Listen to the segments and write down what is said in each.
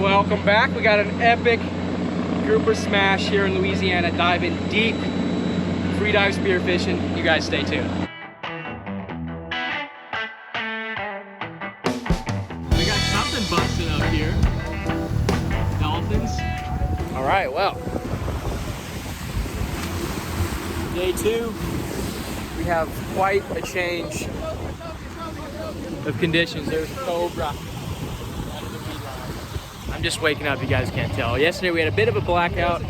Welcome back. We got an epic grouper smash here in Louisiana, diving deep, free dive spearfishing. You guys stay tuned. We got something busted up here. Dolphins. All right, well, day 2. We have quite a change of conditions. There's a cobra. I'm just waking up, you guys can't tell. Yesterday we had a bit of a blackout.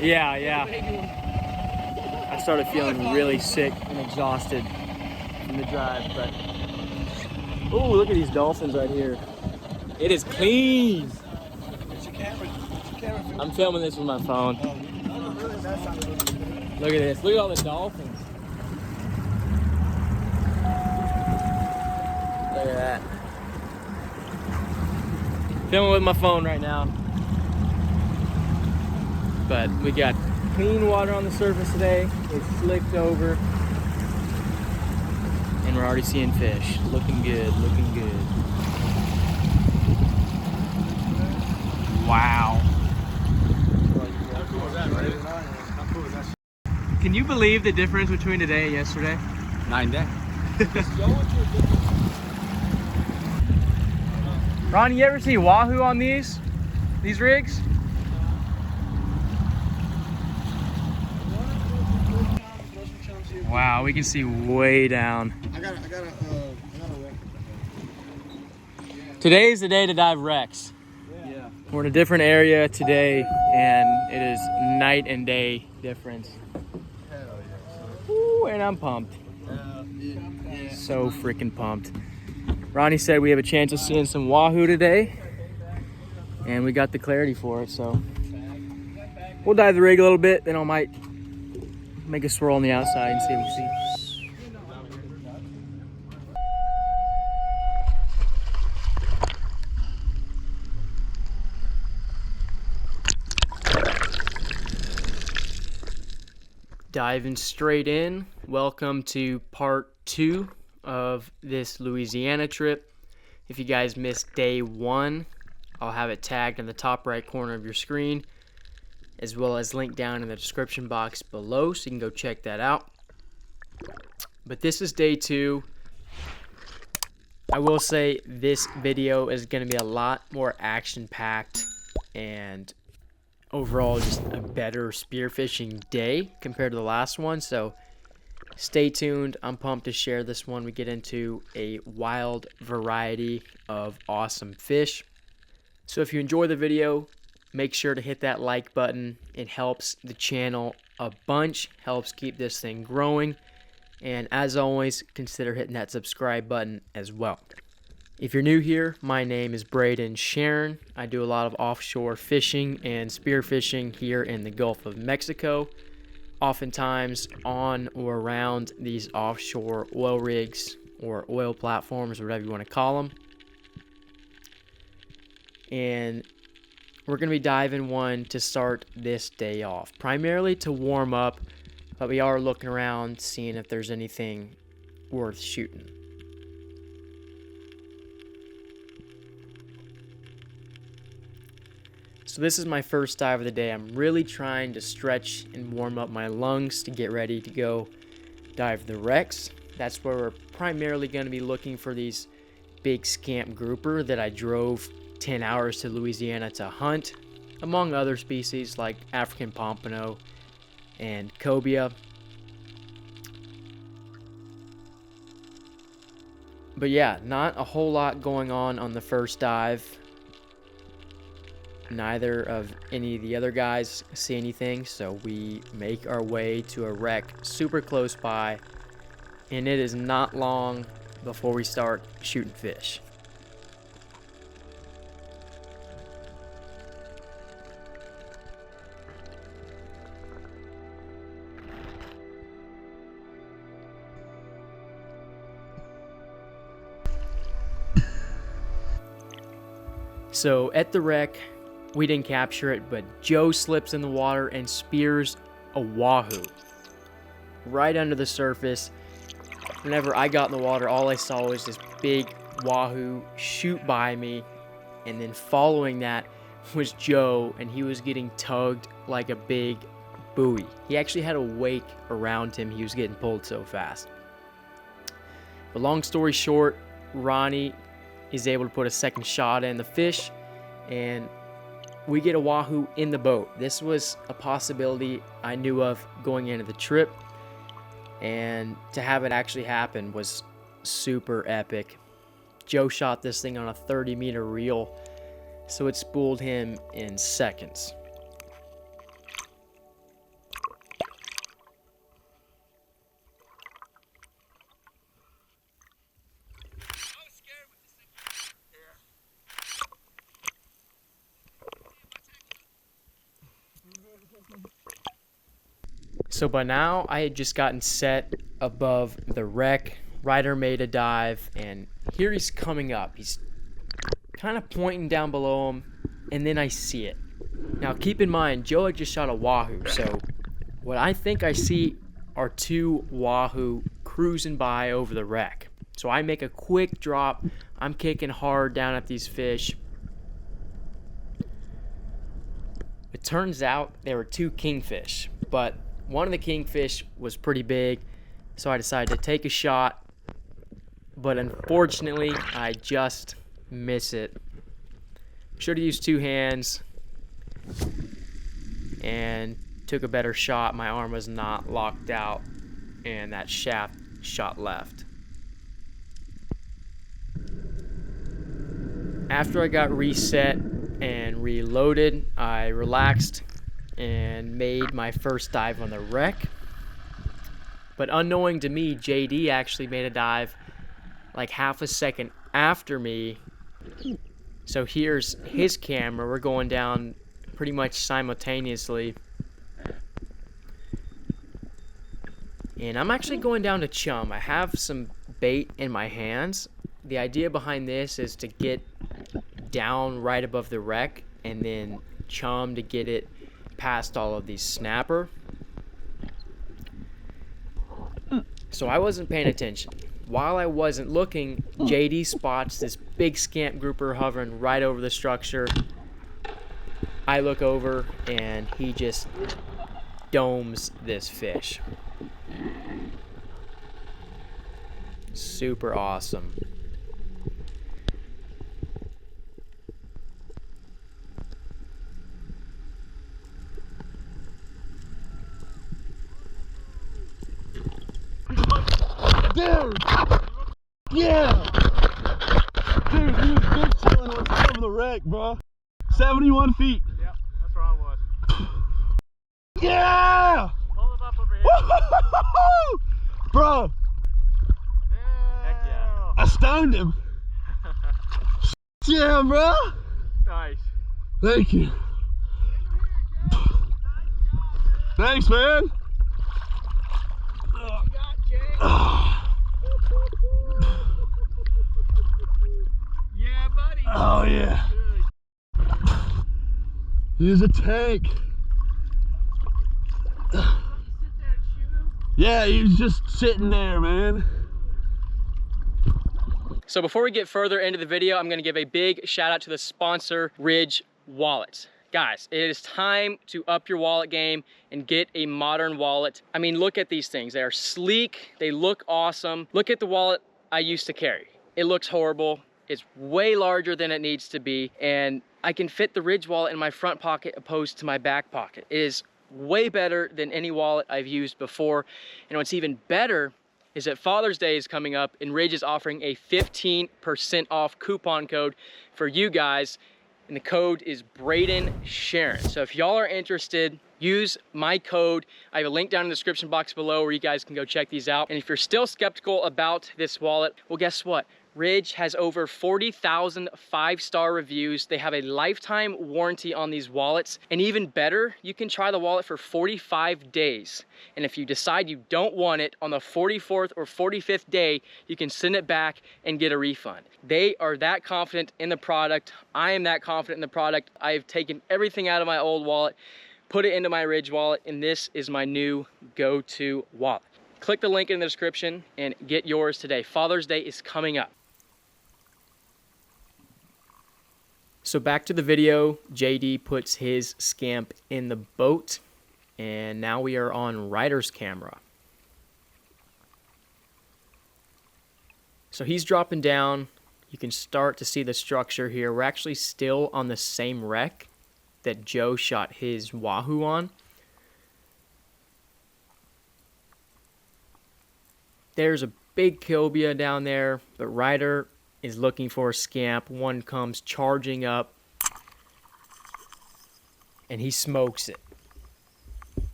Yeah. I started feeling really sick and exhausted from the drive, but oh, look at these dolphins right here. It is clean. I'm filming this with my phone. Look at this. Look at all the dolphins. Look at that. Filming with my phone right now. But we got clean water on the surface today. It's slicked over. And we're already seeing fish. Looking good, looking good. Wow. How cool was that, right? How cool was that? Can you believe the difference between today and yesterday? 9 days. Ronnie, you ever see wahoo on these rigs? Wow, we can see way down. I got a wreck. Today's the day to dive wrecks. Yeah. We're in a different area today, and it is night and day difference. Hell yeah. Ooh, and I'm pumped. Yeah. So freaking pumped. Ronnie said we have a chance of seeing some wahoo today, and we got the clarity for it, so we'll dive the rig a little bit, then I might make a swirl on the outside and see what we see. Diving straight in. Welcome to part 2 of this Louisiana trip. If you guys missed day 1, I'll have it tagged in the top right corner of your screen, as well as linked down in the description box below, so you can go check that out. But this is day 2. I will say this video is going to be a lot more action-packed and overall just a better spearfishing day compared to the last one, so stay tuned. I'm pumped to share this one. We get into a wild variety of awesome fish. So if you enjoy the video, make sure to hit that like button. It helps the channel a bunch, helps keep this thing growing. And as always, consider hitting that subscribe button as well. If you're new here, my name is Braden Sharon. I do a lot of offshore fishing and spearfishing here in the Gulf of Mexico, oftentimes on or around these offshore oil rigs or oil platforms, whatever you want to call them. And we're going to be diving one to start this day off, primarily to warm up, but we are looking around, seeing if there's anything worth shooting. So this is my first dive of the day. I'm really trying to stretch and warm up my lungs to get ready to go dive the wrecks. That's where we're primarily going to be looking for these big scamp grouper that I drove 10 hours to Louisiana to hunt, among other species like African Pompano and Cobia. But yeah, not a whole lot going on the first dive. Neither of any of the other guys see anything, so we make our way to a wreck super close by, and it is not long before we start shooting fish. So at the wreck, we didn't capture it, but Joe slips in the water and spears a wahoo right under the surface. Whenever I got in the water, all I saw was this big wahoo shoot by me and then following that was Joe, and he was getting tugged like a big buoy. He actually had a wake around him. He was getting pulled so fast. But long story short, Ronnie is able to put a second shot in the fish, and we get a wahoo in the boat. This was a possibility I knew of going into the trip, and to have it actually happen was super epic. Joe shot this thing on a 30-meter reel, so it spooled him in seconds. So by now, I had just gotten set above the wreck. Ryder made a dive, and here he's coming up. He's kind of pointing down below him, and then I see it. Now keep in mind, Joe had just shot a wahoo, so what I think I see are two wahoo cruising by over the wreck. So I make a quick drop. I'm kicking hard down at these fish. It turns out there were two kingfish, but one of the kingfish was pretty big, so I decided to take a shot, but unfortunately, I just miss it. Should have used two hands and took a better shot. My arm was not locked out, and that shaft shot left. After I got reset and reloaded, I relaxed and made my first dive on the wreck. But unknowing to me, JD actually made a dive like half a second after me. So here's his camera. We're going down pretty much simultaneously. And I'm actually going down to chum. I have some bait in my hands. The idea behind this is to get down right above the wreck and then chum to get it past all of these snapper. So I wasn't paying attention. While I wasn't looking, JD spots this big scamp grouper hovering right over the structure. I look over and he just domes this fish. Super awesome. Dude! Yeah! Dude, he was big chilling on top of the wreck, bro. 71 feet. Yep, that's where I was. Yeah! Hold him up over here. Woo-hoo-hoo-hoo-hoo! Bro, Yeah. Heck yeah. I stoned him. Yeah, bro. Nice. Thank you. Thanks, man. Yeah, buddy. Oh, yeah. Good. He's a tank. Yeah, he was just sitting there, man. So before we get further into the video, I'm gonna give a big shout out to the sponsor, Ridge Wallets. Guys, it is time to up your wallet game and get a modern wallet. I mean, look at these things. They are sleek, they look awesome. Look at the wallet I used to carry. It looks horrible. It's way larger than it needs to be, and I can fit the Ridge wallet in my front pocket opposed to my back pocket. It is way better than any wallet I've used before. And what's even better is that Father's Day is coming up, and Ridge is offering a 15% off coupon code for you guys, and the code is Braden Sharon. So if y'all are interested, use my code. I have a link down in the description box below where you guys can go check these out. And if you're still skeptical about this wallet, well, guess what? Ridge has over 40,000 5-star reviews. They have a lifetime warranty on these wallets. And even better, you can try the wallet for 45 days. And if you decide you don't want it on the 44th or 45th day, you can send it back and get a refund. They are that confident in the product. I am that confident in the product. I have taken everything out of my old wallet, put it into my Ridge wallet, and this is my new go-to wallet. Click the link in the description and get yours today. Father's Day is coming up. So back to the video, JD puts his scamp in the boat, and now we are on Ryder's camera. So he's dropping down. You can start to see the structure here. We're actually still on the same wreck that Joe shot his wahoo on. There's a big cobia down there, but Ryder is looking for a scamp. One comes charging up, and he smokes it.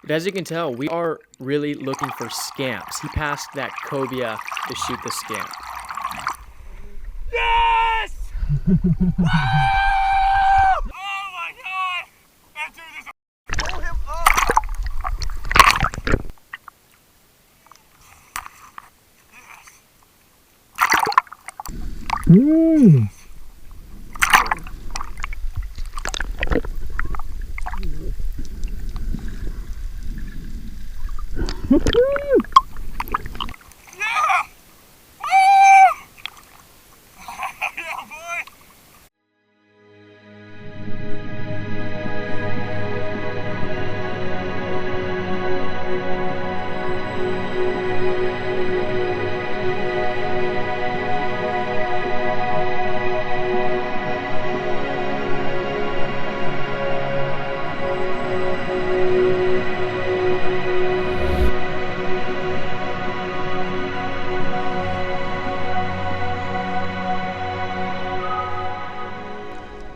But as you can tell, we are really looking for scamps. He passed that cobia to shoot the scamp. Yes! Woo! Oh my God! That dude is a... Pull him up! Mm. Yeah! Woo! Yeah, boy!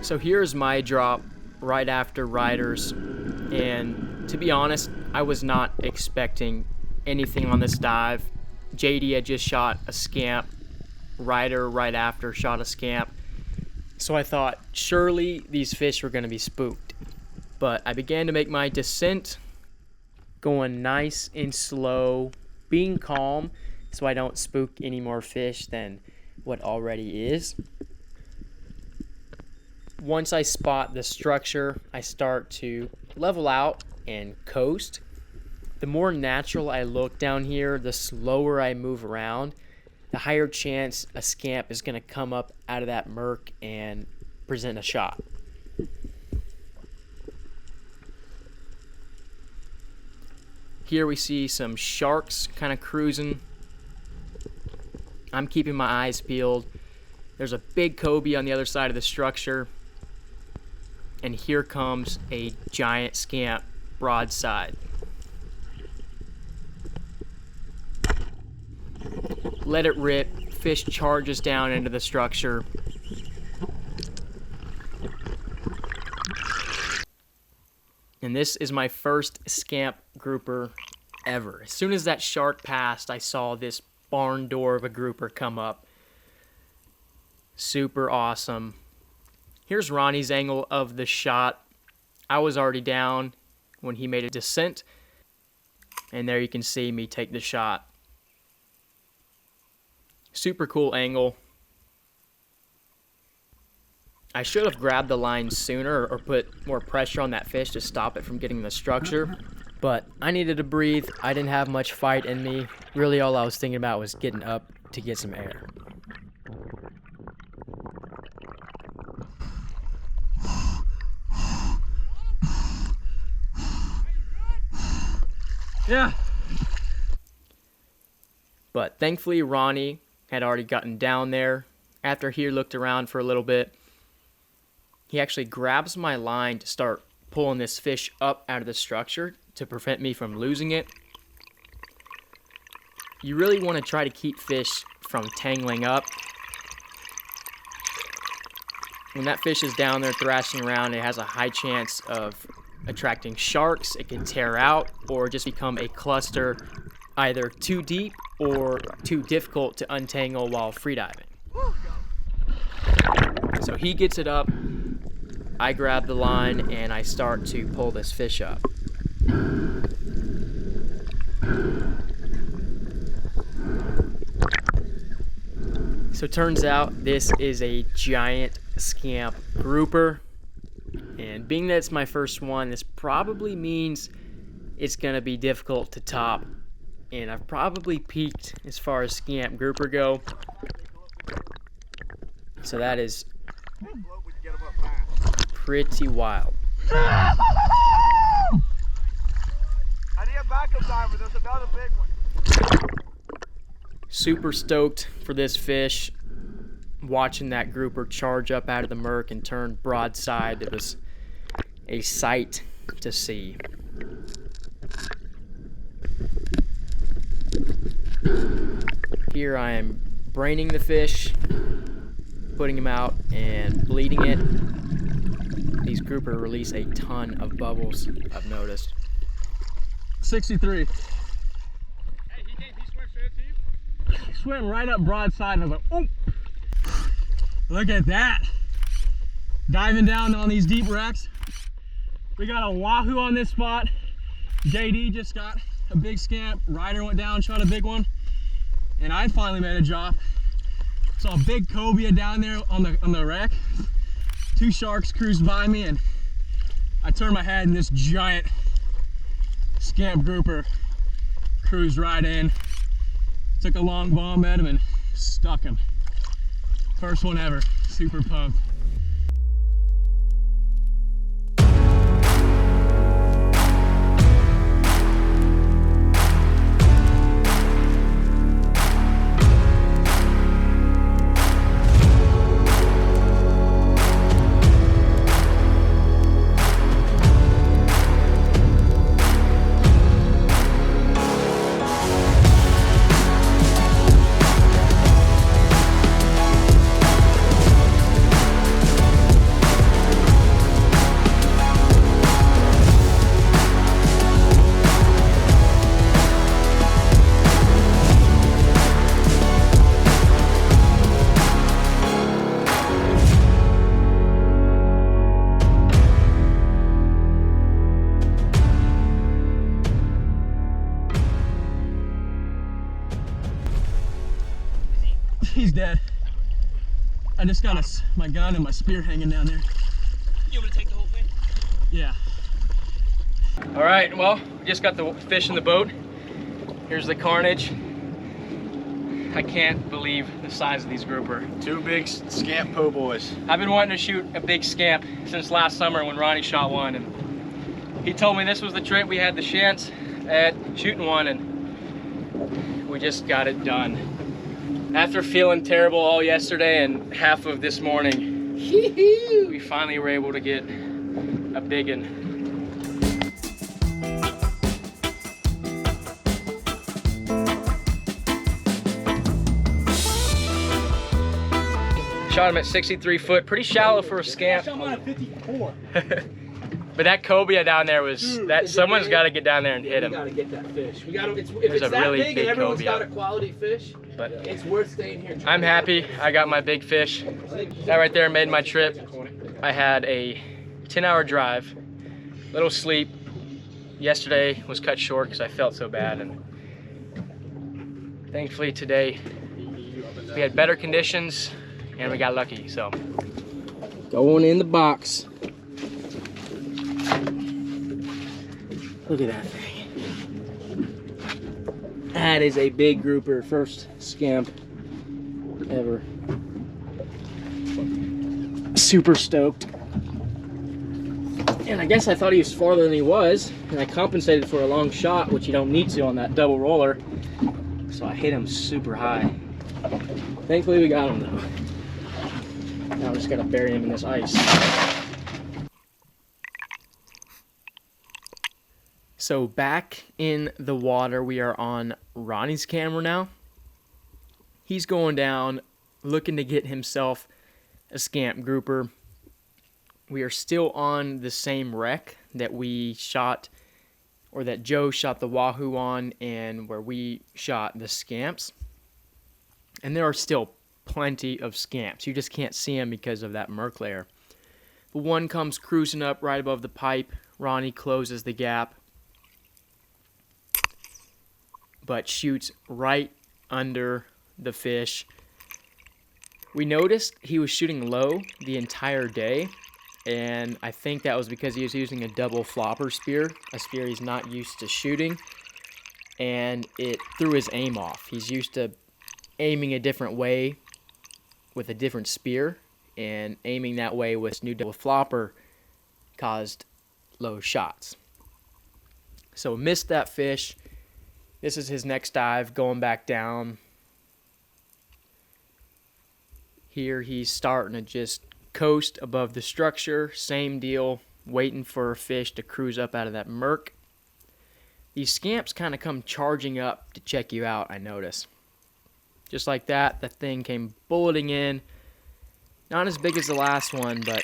So here's my drop right after Ryder's, and to be honest, I was not expecting anything on this dive. JD had just shot a scamp. Ryder right after shot a scamp. So I thought surely these fish were going to be spooked. But I began to make my descent, going nice and slow, being calm so I don't spook any more fish than what already is. Once I spot the structure, I start to level out and coast. The more natural I look down here, the slower I move around, the higher chance a scamp is going to come up out of that murk and present a shot. Here we see some sharks kind of cruising. I'm keeping my eyes peeled. There's a big cobia on the other side of the structure. And here comes a giant scamp broadside. Let it rip. Fish charges down into the structure. And this is my first scamp grouper ever. As soon as that shark passed, I saw this barn door of a grouper come up. Super awesome. Here's Ronnie's angle of the shot. I was already down when he made a descent. And there you can see me take the shot. Super cool angle. I should have grabbed the line sooner or put more pressure on that fish to stop it from getting in the structure. But I needed to breathe. I didn't have much fight in me. Really all I was thinking about was getting up to get some air. Yeah. But thankfully Ronnie had already gotten down there. After he looked around for a little bit, he actually grabs my line to start pulling this fish up out of the structure to prevent me from losing it. You really want to try to keep fish from tangling up. When that fish is down there thrashing around, it has a high chance of attracting sharks. It can tear out or just become a cluster, either too deep or too difficult to untangle while freediving. So he gets it up, I grab the line, and I start to pull this fish up. So it turns out this is a giant scamp grouper. And being that it's my first one, this probably means it's going to be difficult to top. And I've probably peaked as far as scamp grouper go. So that is pretty wild. I need a backup diver. There's another big one. Super stoked for this fish. Watching that grouper charge up out of the murk and turn broadside, it was a sight to see. Here I am braining the fish, putting him out and bleeding it. These grouper release a ton of bubbles, I've noticed. 63. Hey, he swam straight up to you? Swam right up broadside and I was like, oh! Look at that. Diving down on these deep wrecks. We got a wahoo on this spot. JD just got a big scamp. Ryder went down, shot a big one. And I finally made a drop. Saw a big cobia down there on the wreck. 2 sharks cruised by me and I turned my head and this giant scamp grouper cruised right in. Took a long bomb at him and stuck him. First one ever. Super pumped. He's dead. I just got my gun and my spear hanging down there. You want me to take the whole thing? Yeah. All right, well, we just got the fish in the boat. Here's the carnage. I can't believe the size of these grouper. 2 big scamp po' boys. I've been wanting to shoot a big scamp since last summer when Ronnie shot one, and he told me this was the trip. We had the chance at shooting one, and we just got it done. After feeling terrible all yesterday and half of this morning, we finally were able to get a big one. Shot him at 63 foot, pretty shallow for a scamp. I shot mine at 54. But that cobia down there was, someone's got to get down there and hit him. We gotta get that fish. We gotta. If There's it's a that really big big and everyone's cobia. got a quality fish, But it's worth staying here. I'm happy I got my big fish. That right there made my trip. I had a 10-hour drive, little sleep. Yesterday was cut short because I felt so bad, and thankfully today we had better conditions and we got lucky. So going in the box. Look at that thing. That is a big grouper, first scamp ever. Super stoked. And I guess I thought he was farther than he was, and I compensated for a long shot, which you don't need to on that double roller. So I hit him super high. Thankfully we got him though. Now I'm just gonna bury him in this ice. So back in the water, we are on Ronnie's camera now. He's going down, looking to get himself a scamp grouper. We are still on the same wreck that we shot, or that Joe shot the wahoo on, and where we shot the scamps. And there are still plenty of scamps. You just can't see them because of that murk layer. But one comes cruising up right above the pipe. Ronnie closes the gap, but shoots right under the fish. We noticed he was shooting low the entire day, and I think that was because he was using a double flopper spear, a spear he's not used to shooting, and it threw his aim off. He's used to aiming a different way with a different spear, and aiming that way with this new double flopper caused low shots. So missed that fish. This is his next dive, going back down. Here he's starting to just coast above the structure. Same deal, waiting for a fish to cruise up out of that murk. These scamps kind of come charging up to check you out, I notice. Just like that, the thing came bulleting in. Not as big as the last one, but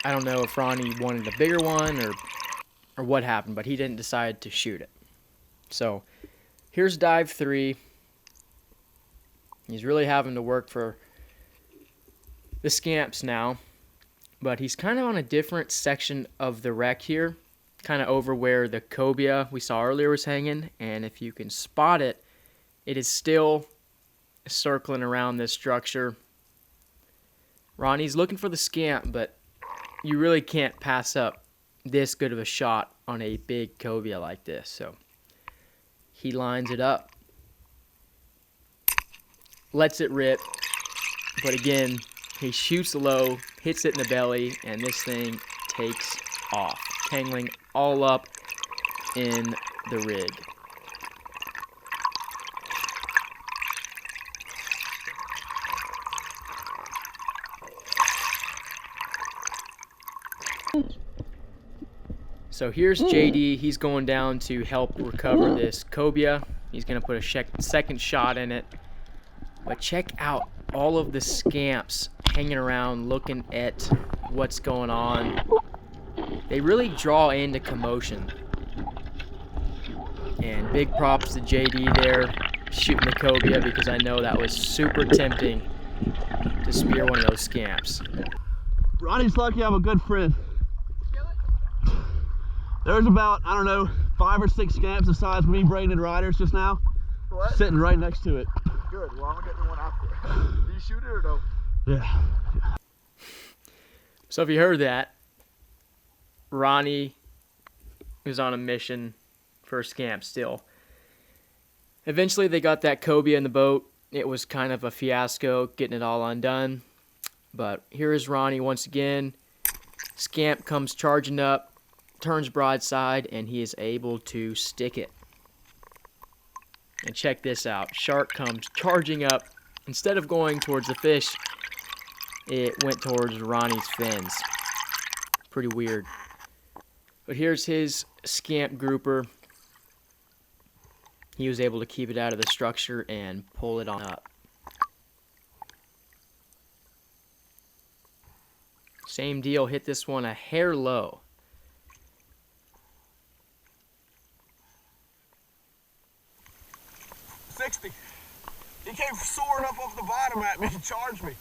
I don't know if Ronnie wanted a bigger one or what happened, but he didn't decide to shoot it. So here's dive 3. He's really having to work for the scamps now, but he's kind of on a different section of the wreck here, kind of over where the cobia we saw earlier was hanging, and if you can spot it, it is still circling around this structure. Ronnie's looking for the scamp, but you really can't pass up this good of a shot on a big cobia like this. So he lines it up, lets it rip, but again, he shoots low, hits it in the belly, and this thing takes off, tangling all up in the rig. So here's JD. He's going down to help recover this cobia. He's going to put a second shot in it. But check out all of the scamps hanging around looking at what's going on. They really draw into commotion. And big props to JD there shooting the cobia, because I know that was super tempting to spear one of those scamps. Ronnie's lucky I'm a good friend. There's about, I don't know, 5 or 6 scamps the size of me braided riders just now. What? Sitting right next to it. Good, well I'm gonna get the one out there. Do you shoot it or no? Yeah. So if you heard that, Ronnie was on a mission for a scamp still. Eventually they got that cobia in the boat. It was kind of a fiasco getting it all undone. But here is Ronnie once again. Scamp comes charging up, turns broadside, and he is able to stick it. And check this out. Shark comes charging up. Instead of going towards the fish, it went towards Ronnie's fins. Pretty weird. But here's his scamp grouper. He was able to keep it out of the structure and pull it on up. Same deal, hit this one a hair low. He came soaring up off the bottom at me and charged me.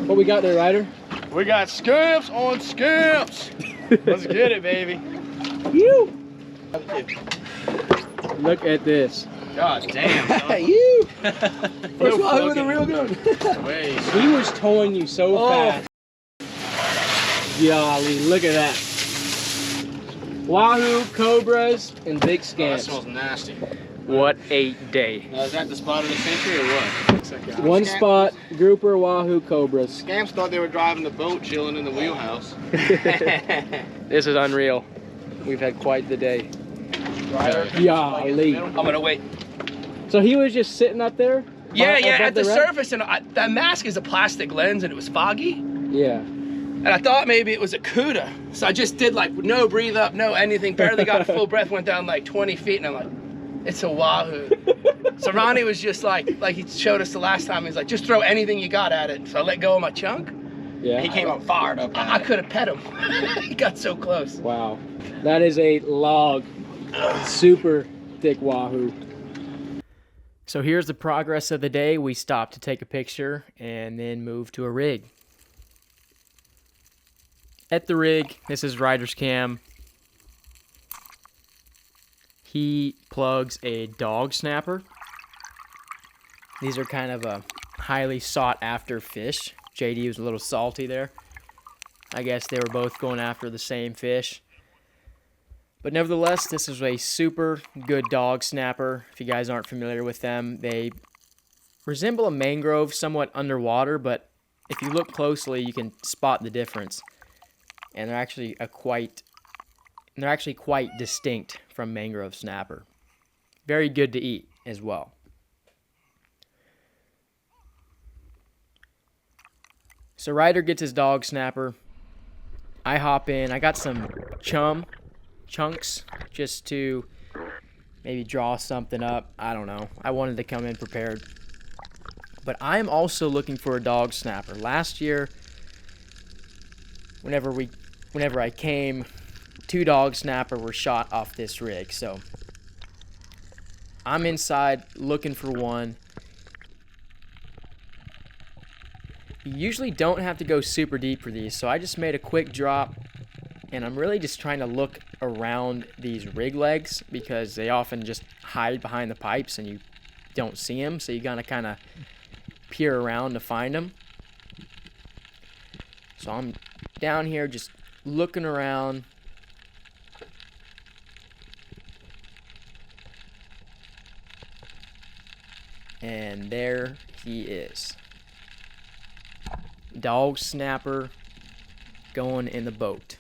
What we got there, Ryder? We got scamps on scamps. Let's get it, baby. You. Look at this. God damn, son. You. First wahoo with a real gun. He was towing you so fast. Golly, look at that. Wahoo, cobras, and big That scamps. smells nasty. What a day. Now, is that the spot of the century or what? One spot, grouper, wahoo, cobras. Scamps thought they were driving the boat, chilling in the wheelhouse. This is unreal. We've had quite the day. Golly. I'm gonna wait. So he was just sitting up there? Yeah, at the wreck? surface, and that mask is a plastic lens, and it was foggy. Yeah. And I thought maybe it was a cuda, so I just did like no breathe up, no anything, barely got a full breath, went down like 20 feet, and I'm like, it's a wahoo. So Ronnie was just like he showed us the last time, he's like, just throw anything you got at it. So I let go of my chunk. Yeah. He came up fired up. I could have pet him. He got so close. Wow. That is a log. Super thick wahoo. So here's the progress of the day. We stopped to take a picture and then moved to a rig. At the rig, this is Ryder's cam. He plugs a dog snapper. These are kind of a highly sought after fish. JD was a little salty there. I guess they were both going after the same fish. But nevertheless, this is a super good dog snapper. If you guys aren't familiar with them, they resemble a mangrove somewhat underwater, but if you look closely, you can spot the difference. And they're actually quite distinct from mangrove snapper. Very good to eat as well. So Ryder gets his dog snapper. I hop in. I got some chunks just to maybe draw something up. I don't know. I wanted to come in prepared. But I'm also looking for a dog snapper. Last year, whenever I came, 2 dog snapper were shot off this rig. So I'm inside looking for one. You usually don't have to go super deep for these, so I just made a quick drop, and I'm really just trying to look around these rig legs because they often just hide behind the pipes and you don't see them, so you gotta kind of peer around to find them. So I'm down here just looking around. And there he is. Dog snapper going in the boat.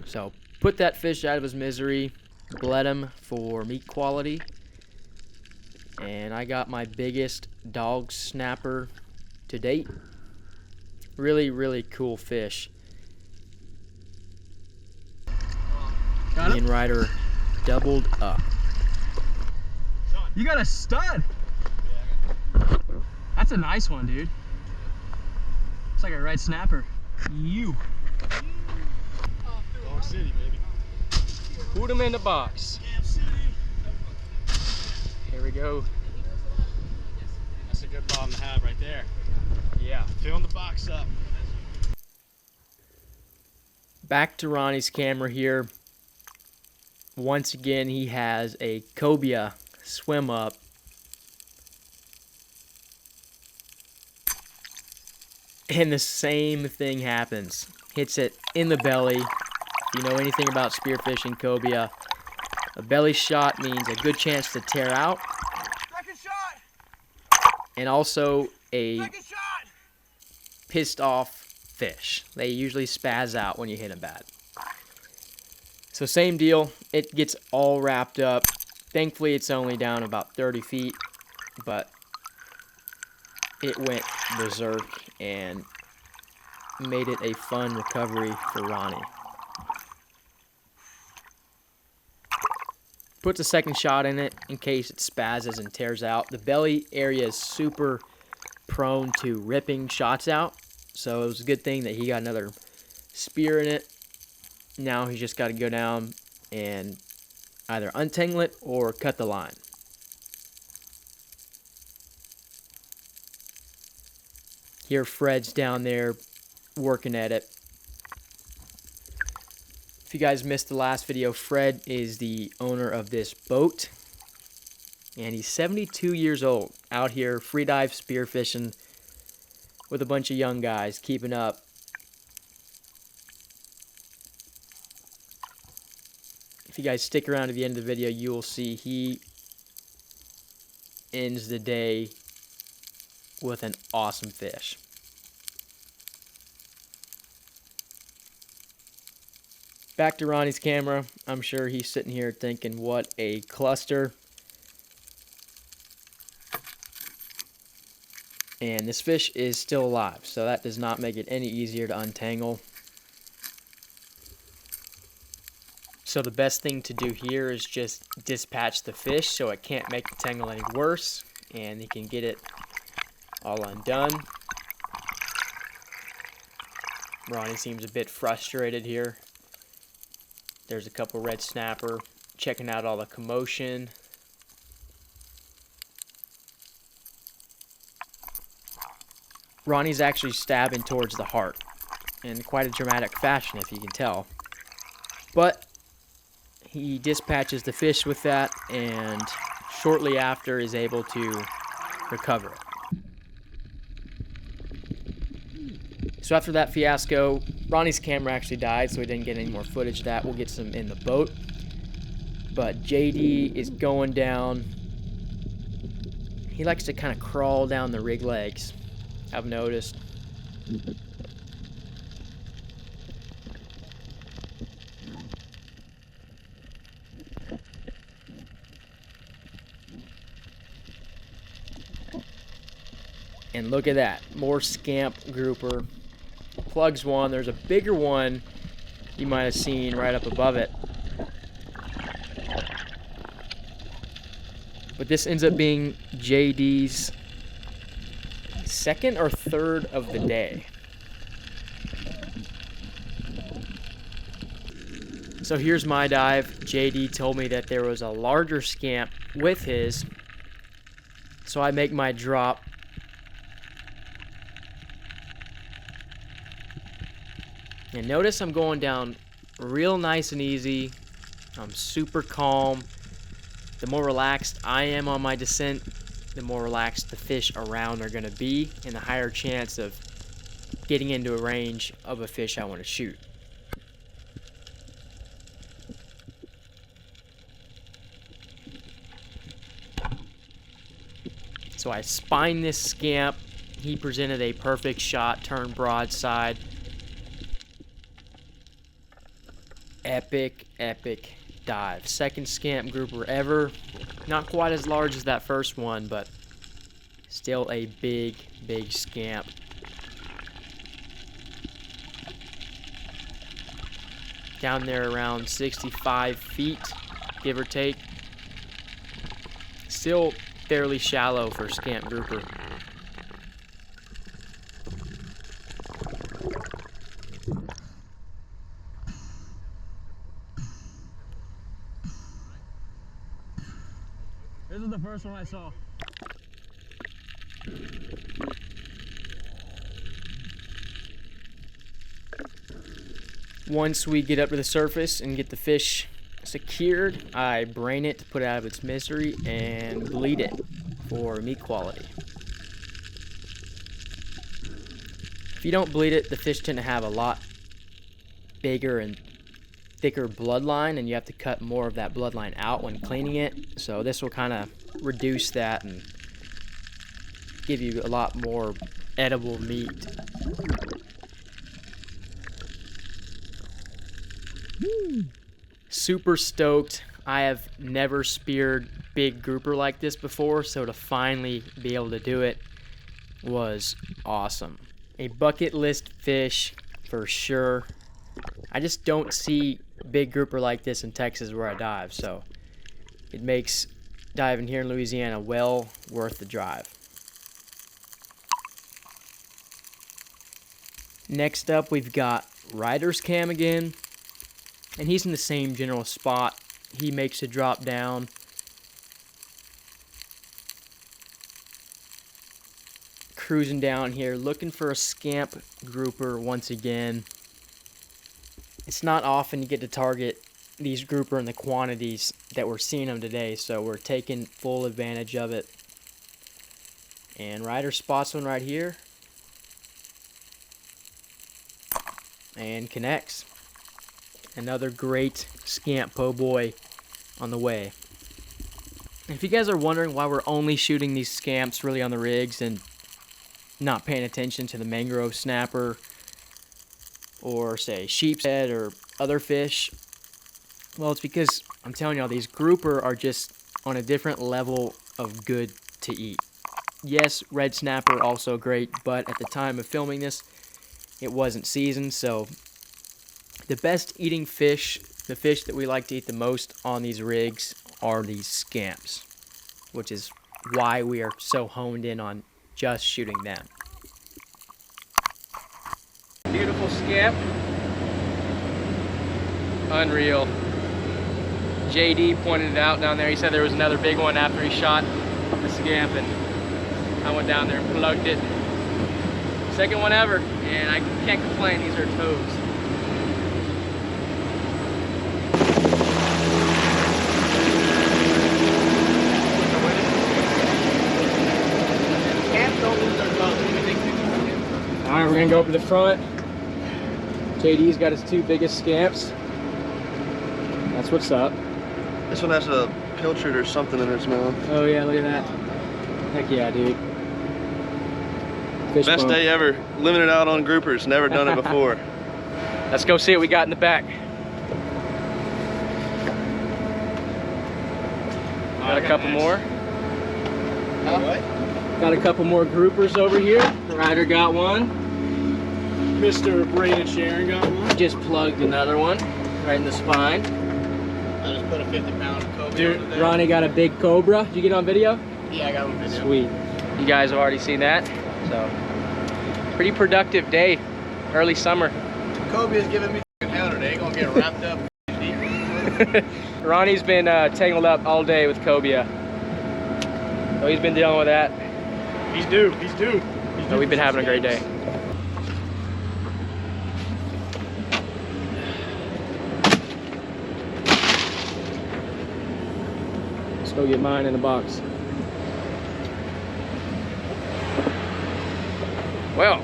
So put that fish out of his misery, bled him for meat quality, and I got my biggest dog snapper to date. Really, really cool fish. Me and Ryder doubled up. You got a stud. That's a nice one, dude. It's like a red snapper. You. Dog City, baby. Put them in the box. Here we go. That's a good problem to have right there. Yeah. Filling the box up. Back to Ronnie's camera here. Once again, he has a Cobia swim up. And the same thing happens. Hits it in the belly. If you know anything about spearfishing cobia, a belly shot means a good chance to tear out. Second shot! And also a Second shot! pissed off fish. They usually spaz out when you hit them bad. So same deal. It gets all wrapped up. Thankfully, it's only down about 30 feet, but it went berserk and made it a fun recovery for Ronnie. Puts a second shot in it in case it spazzes and tears out. The belly area is super prone to ripping shots out, so it was a good thing that he got another spear in it. Now he's just got to go down and either untangle it or cut the line. Here Fred's down there working at it. If you guys missed the last video, Fred is the owner of this boat, and he's 72 years old, out here freedive spearfishing with a bunch of young guys, keeping up. If you guys stick around to the end of the video, you will see he ends the day with an awesome fish. Back to Ronnie's camera. I'm sure he's sitting here thinking, what a cluster. And this fish is still alive, so that does not make it any easier to untangle. So the best thing to do here is just dispatch the fish so it can't make the tangle any worse, and you can get it all undone. Ronnie seems a bit frustrated here. There's a couple red snapper checking out all the commotion. Ronnie's actually stabbing towards the heart in quite a dramatic fashion, if you can tell. But he dispatches the fish with that, and shortly after is able to recover it. So after that fiasco, Ronnie's camera actually died, so we didn't get any more footage of that. We'll get some in the boat. But JD is going down. He likes to kind of crawl down the rig legs, I've noticed. And look at that, more scamp grouper. Plugs one. There's a bigger one you might have seen right up above it. But this ends up being JD's second or third of the day. So here's my dive. JD told me that there was a larger scamp with his. So I make my drop. And notice I'm going down real nice and easy. I'm super calm. The more relaxed I am on my descent, the more relaxed the fish around are going to be, and the higher chance of getting into a range of a fish I want to shoot. So I spined this scamp. He presented a perfect shot, turned broadside. Epic, epic dive. Second scamp grouper ever. Not quite as large as that first one, but still a big, big scamp. Down there around 65 feet, give or take. Still fairly shallow for scamp grouper. This is the first one I saw. Once we get up to the surface and get the fish secured, I brain it to put it out of its misery and bleed it for meat quality. If you don't bleed it, the fish tend to have a lot bigger and thicker bloodline, and you have to cut more of that bloodline out when cleaning it. So this will kind of reduce that and give you a lot more edible meat. Super stoked. I have never speared big grouper like this before, so to finally be able to do it was awesome. A bucket list fish for sure. I just don't see big grouper like this in Texas where I dive, so it makes diving here in Louisiana well worth the drive. Next up, we've got Ryder's Cam again, and he's in the same general spot. He makes a drop down. Cruising down here, looking for a scamp grouper once again. It's not often you get to target these grouper in the quantities that we're seeing them today, so we're taking full advantage of it. And Ryder spots one right here and connects. Another great scamp po' boy on the way. If you guys are wondering why we're only shooting these scamps really on the rigs and not paying attention to the mangrove snapper or say sheep's head or other fish, well, it's because I'm telling y'all, these grouper are just on a different level of good to eat. Yes, red snapper also great, but at the time of filming this, it wasn't seasoned, so the best eating fish The fish that we like to eat the most on these rigs are these scamps, which is why we are so honed in on just shooting them. Beautiful scamp. Unreal. JD pointed it out down there. He said there was another big one after he shot the scamp, and I went down there and plugged it. Second one ever, and I can't complain. These are toads. All right, we're gonna go up to the front. JD's got his 2 biggest scamps. That's what's up. This one has a pilchard or something in its mouth. Oh yeah, look at that. Heck yeah, dude. Fish Best bone. day ever. Living it out on groupers. Never done it before. Let's go see what we got in the back. Got a couple more. Got a couple more groupers over here. Ryder got one. Mr. Braden Sharon got one. Just plugged another one right in the spine. I just put a 50-pound Cobia Dude, on there. Ronnie got a big cobra. Did you get on video? Yeah, I got one video. Sweet. You guys have already seen that. So, pretty productive day. Early summer. Cobia's giving me hell today. Gonna get wrapped up deep. Ronnie's been tangled up all day with cobia. So he's been dealing with that. He's due. He's due. So we've been having a great day. Let's go get mine in the box. Well,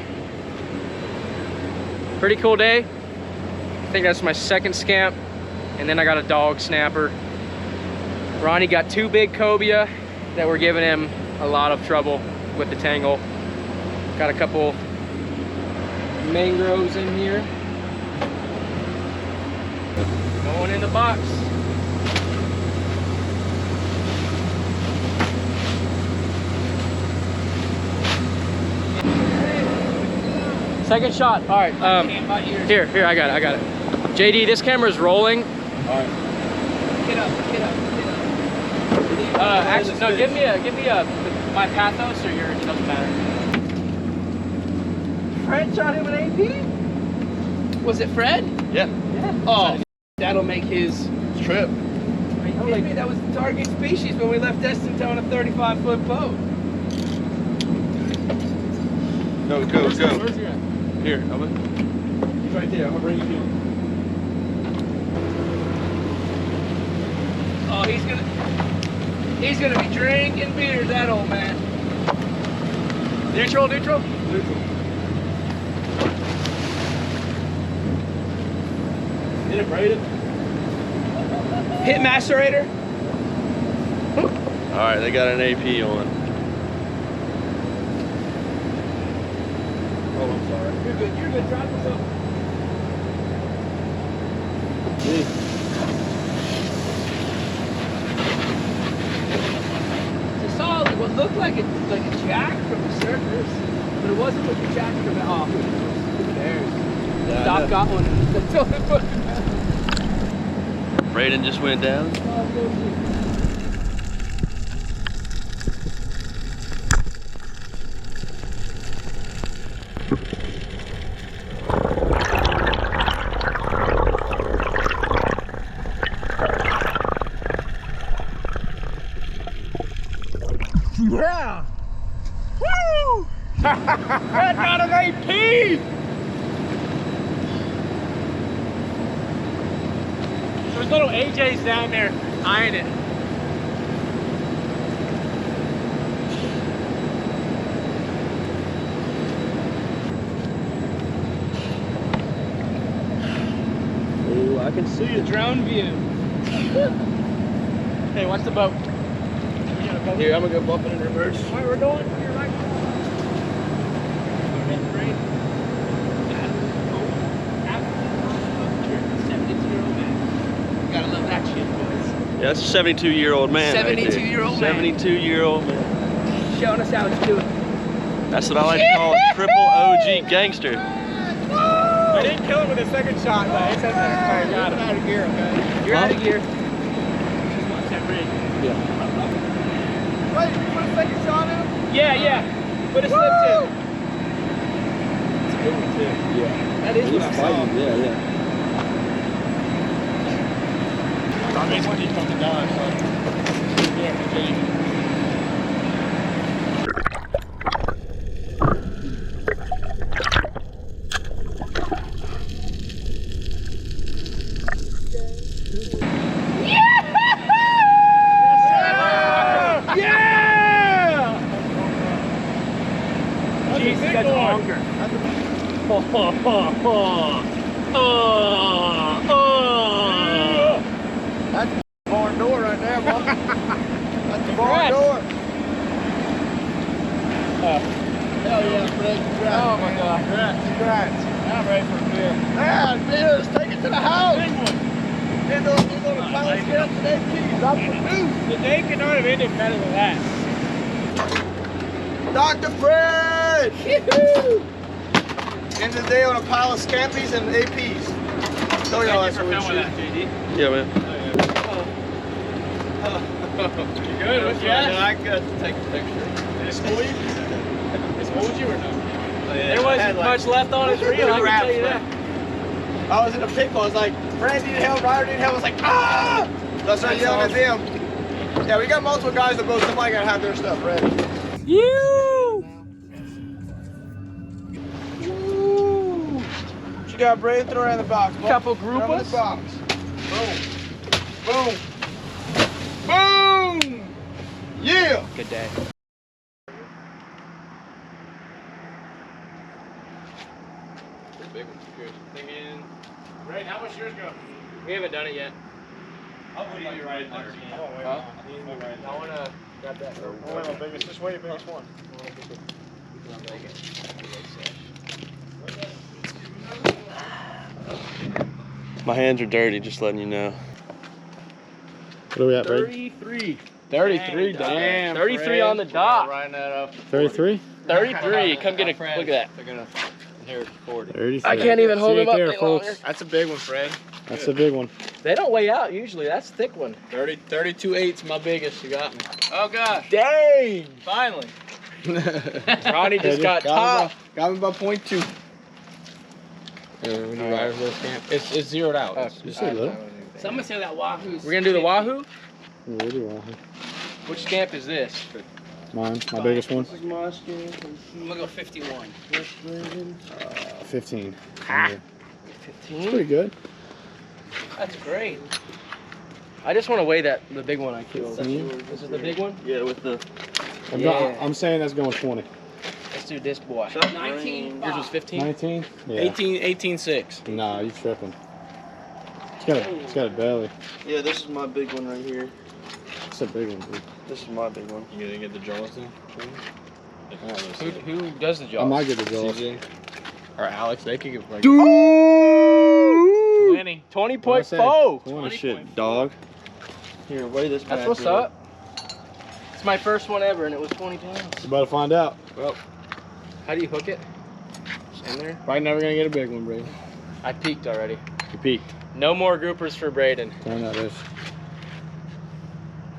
pretty cool day. I think that's my second scamp, and then I got a dog snapper. Ronnie got 2 big cobia that were giving him a lot of trouble with the tangle. Got a couple mangroves in here. Going in the box. Second shot. All right. Here, I got it. JD, this camera's rolling. Get up. Actually, no. Give me my Pathos or yours. It doesn't matter. Fred shot him an AP? Was it Fred? Yeah. Oh, that'll make his Trip. Are you kidding me? That was the target species when we left Destintown on a 35-foot boat. Go. Where's he at? Here, Elvin. He's right there. I'm gonna bring you to him. Oh, he's gonna be drinking beer, that old man. Neutral. Hit it, Braden. Hit macerator. All right, they got an AP on. Oh, I'm sorry. You're good. Drop this up. It's a solid. What looked like a jack from the surface, but it wasn't what the jack from the off. There's. Doc got one. Braden just went down. Yeah! Woo! That got an AP! There's little AJs down there eyeing it. Oh, I can see it. Drone view. Hey, watch the boat. Here, I'm gonna go bump it in reverse. All right, we're going. You're right. Gotta love that shit, boys. Yeah, that's a 72-year-old man. 72-year-old man. 72-year-old man. Showing us how to do it. That's what I like to call a triple OG gangster. I didn't kill him with a second shot, but it's in there. Alright, got him. Out of gear, okay? You're out of gear. Yeah. Wait, you put a second shot in him? Yeah. Put a slip tip. It's a good one too. Yeah. That is what I saw. Yeah. I mean, when he comes down, so yeah, continue. Jesus, that's a honker. That's the barn door right there, bro. That's the barn door. Hell yeah, Fred. Congrats. Oh my God. Congrats. I'm ready for a beer. Yeah, beer. Let's take it to the house. Big one. And those little pilot scamps and APs. I'm produced. The day could not have ended better than that. Dr. Fred! End of the day on a pile of scampies and APs. Show y'all that's what we shoot. Yeah, man. You good? What's your ass? I got to take a picture. Did it school you? It schooled you or no? There wasn't much left on his reel, I can tell you that. I was in a pickle. I was like, Fred needed help, Ryder needed help. I was like, ah! So I started yelling at them. Yeah, we got multiple guys that boat. Somebody got to have their stuff ready. What you got, Brave? Throw it in the box. Bud. Couple Throw it in the groupers. box. Boom. Boom. Boom. Yeah. Good day. Big one. Good. Thinking. Ray, how much yours go? We haven't done it yet. I'll put you right there. Huh? I want to grab that. Just wait, biggest one. My hands are dirty, just letting you know. What are we at, Brad? 33. 33, damn. 33 on the dot. Riding that up. 33? 33. Come get a look at that. They're gonna inherit 40. 33. I can't even hold See him it up there, any folks. longer. That's a big one, Fred. That's a big one. They don't weigh out usually. That's a thick one. 32/8's my biggest. You got me. Oh gosh. Dang! Finally. Ronnie just got top. Got me by .2. When you ride with scamp, it's zeroed out. Just a little. Somebody said that Wahoo's. We're gonna do the Wahoo? Yeah, we do. Which scamp is this? Mine, my biggest one. I'm gonna go 51. 15. Ah. Yeah. 15? Pretty good. That's great. I just want to weigh the big one I killed. 15. This is the big one? Yeah, with the... I'm saying that's going 20. Let's do this boy. 19. Yours was 15? 19? Yeah. 18/6. Nah, you tripping. It's got a belly. Yeah, this is my big one right here. It's a big one, dude. This is my big one. You gonna get the jaws then? Who does the I job? might get the jaws. CJ or Alex, they could get like 20. What'd I say? 20.4. 20. Shit, dog. Here, weigh this That's bad what's boy. up. It's my first one ever, and it was 20 pounds. You about to find out. Well, how do you hook it? Just in there? Probably never gonna get a big one, Brady. I peaked already. You peaked. No more groupers for Braden. Turn out this.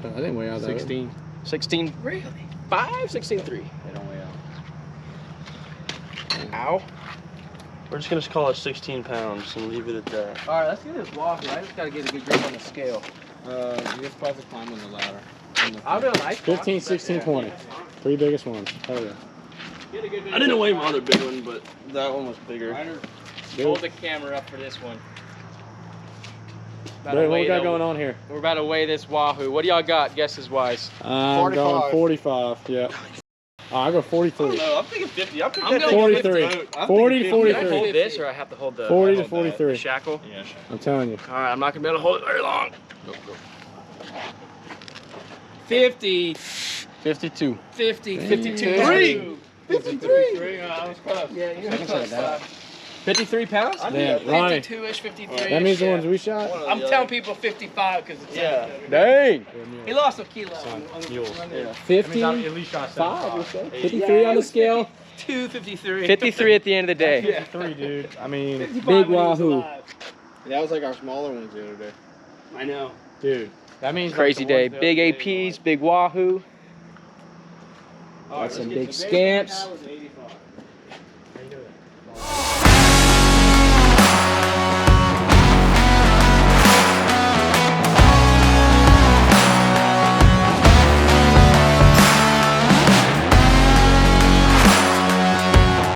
I didn't weigh out that. 16. 16. Really? 5? 16.3. They don't weigh out. Ow. We're just gonna call it 16 pounds and leave it at that. All right, let's get this Wahoo. I just gotta get a good grip on the scale. You just have to climb on the ladder. I'll do a nice 15, 16, 20. 3 biggest ones. Hell yeah. I didn't weigh my other big one, but that one was bigger. Hold the camera up for this one. Brady, what we got going on here? We're about to weigh this Wahoo. What do y'all got, guesses wise? I'm going 45. Yeah. I go 43. No, I'm thinking 50. I'm I'm going 43. 40 to 40 Can I 43. hold this, or I have to hold the 40 to 43. shackle? Yeah, sure. I'm telling you. All right, I'm not gonna be able to hold it very long. Go. 50, 52. 50, Dang. 52, 3. 53. I was close. Yeah, you're close. 53 pounds? Damn, Ronnie. 52-ish, 53. That means the ones we shot? I'm telling people 55 because it's Yeah. Dang. he lost a kilo. Mules. 50. At least shot 5, 75. 53 on the scale. 253. 53 at the end of the day. Yeah, 3, dude. I mean, Big wahoo. that was like our smaller ones the other day. I know. Dude, that means Crazy like the day. ones the Big other day APs, big wahoo. were like- Got some big scamps. That was 85.